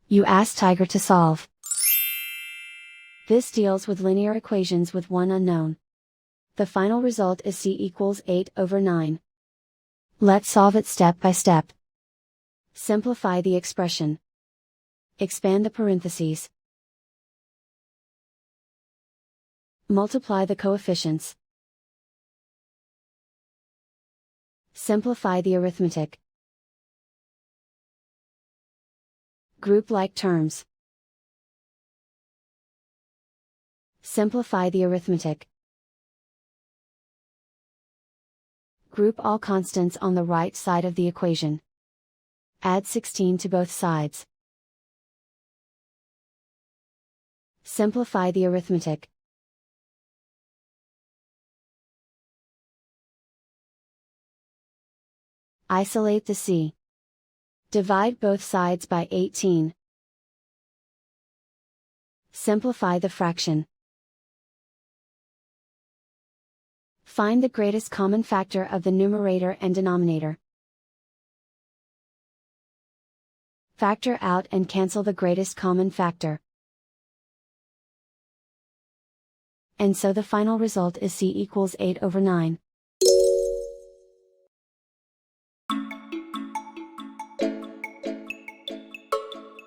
You ask Tiger to solve. This deals with linear equations with one unknown. The final result is c equals 8/9. Let's solve it step by step. Simplify the expression. Expand the parentheses. Multiply the coefficients. Simplify the arithmetic. Group like terms. Simplify the arithmetic. Group all constants on the right side of the equation. Add 16 to both sides. Simplify the arithmetic. Isolate the c. Divide both sides by 18. Simplify the fraction. Find the greatest common factor of the numerator and denominator. Factor out and cancel the greatest common factor. And so the final result is c equals 8/9.